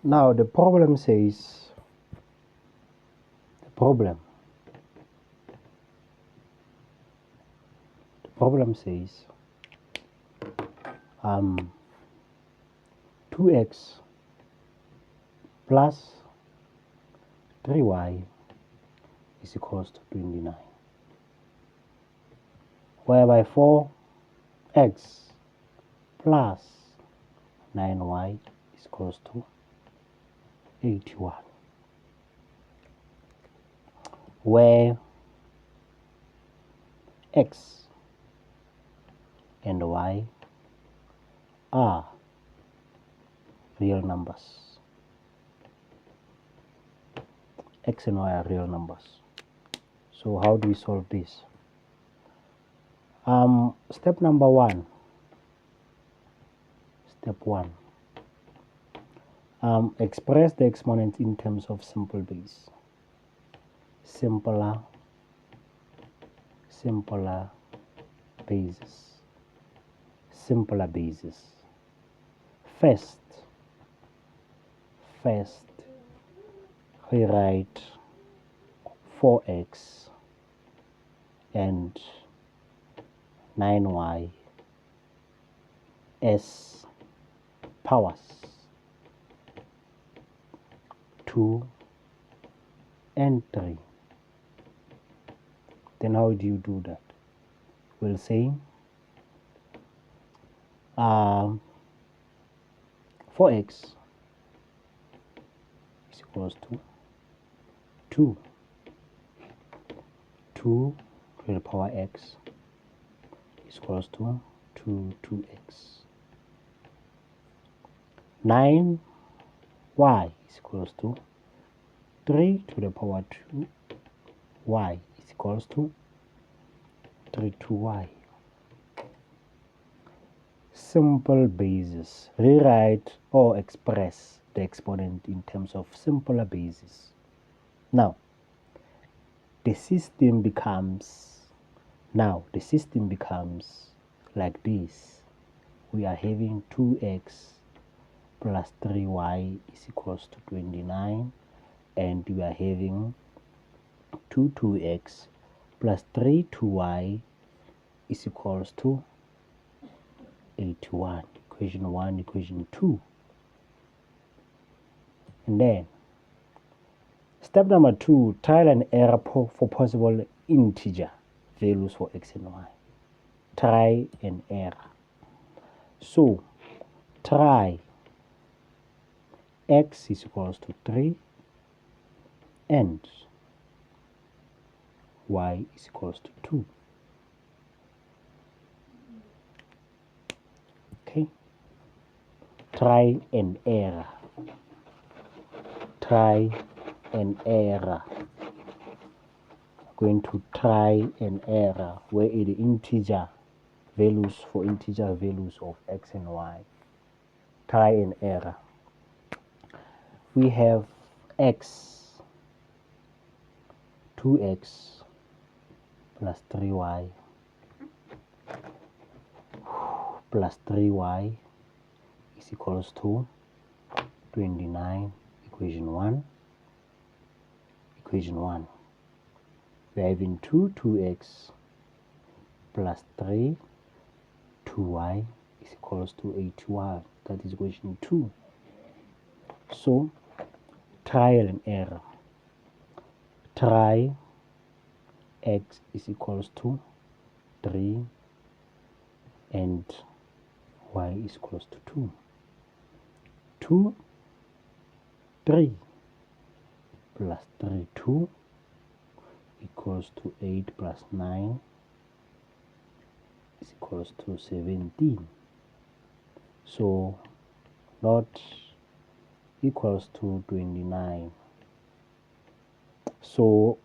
Now the problem says, the problem says 2x plus 3y is equals to 29, whereby 4x plus 9y is equals to 81, where x and y are real numbers. X and y are real numbers. So how do we solve this? Step number one. Step one. Express the exponent in terms of simple base. Simpler bases. Simpler bases. First, rewrite 4x and 9y as powers 2 and 3. Then how do you do that? We'll say 4x is equals to 2 to the power x is equals to 2x. 9y is equals to 3 to the power 2 y is equals to 3 2y. Simple bases. Rewrite or express the exponent in terms of simpler bases. Now, the system becomes like this. We are having 2x plus 3y is equals to 29, and we are having 2x plus 3 2y is equals to 81. Equation 1, equation 2. And then step number 2, trial and error for possible integer values for x and y. Try and error. So try x is equals to 3 and y is equals to 2. Okay. Try and error. Try and error. Going to try and error where the integer values of x and y. Try and error. We have x, 2x plus 3y plus 3y is equals to 29. Equation 1. Equation 1. We are having 2x plus 3 2y is equals to 81. That is equation 2. So trial and error. Try x is equals to 3 and y is equals to 2. 2, 3 plus 3, 2 equals to 8 plus 9 is equals to 17. So not equals to 29. So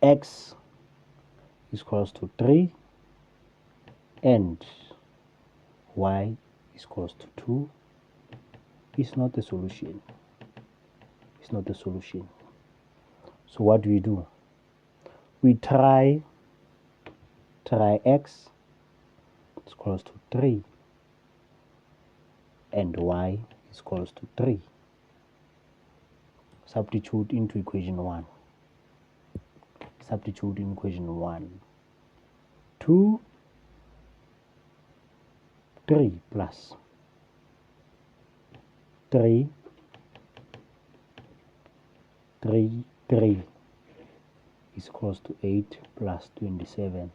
x is equals to 3 and y is equals to 2 is not the solution. It's not the solution. So what do? We try x is equals to 3 and y is is equals to 3. Substitute into equation 1. Substitute in equation 1. 2, 3 plus 3, 3, 3 is equals to 8 plus 27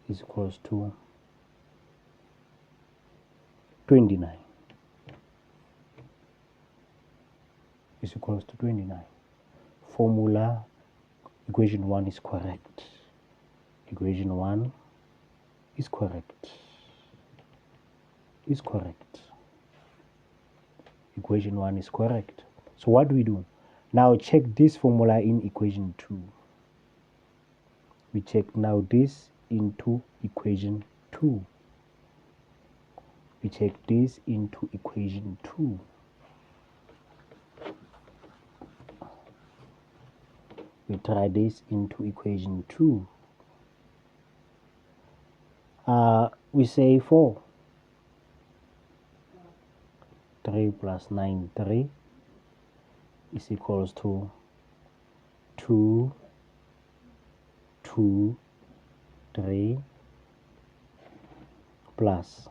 is equals to 29. Is equals to 29. Formula equation 1 is correct. Equation 1 is correct. Is correct. Equation 1 is correct. So what do we do? Now check this formula in equation 2. We check now this into equation 2. We check this into equation 2. We try this into equation 2. We say 4. 3 plus 9, 3 is equals to 2, 2, 3 plus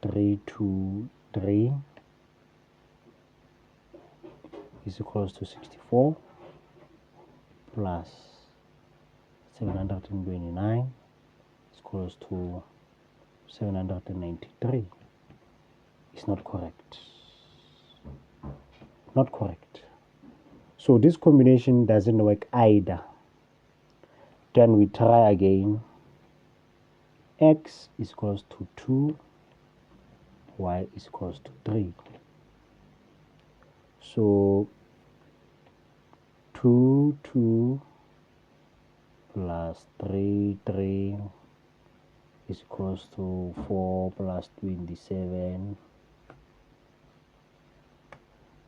3, 2, 3 is equals to 64 plus 729 is equals to 793. It's not correct. Not correct. So this combination doesn't work either. Then we try again. X is equals to 2, y is equals to 3. So 2, 2 plus 3, 3 is equals to 4 plus 27.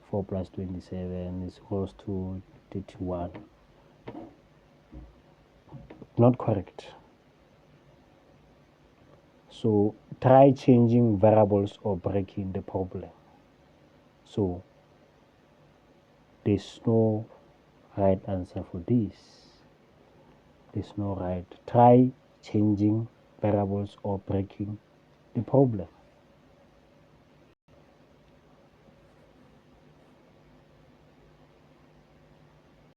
4 plus 27 is equals to 31. Not correct. So try changing variables or breaking the problem. So there's no right answer for this. There's no right. Try changing variables or breaking the problem.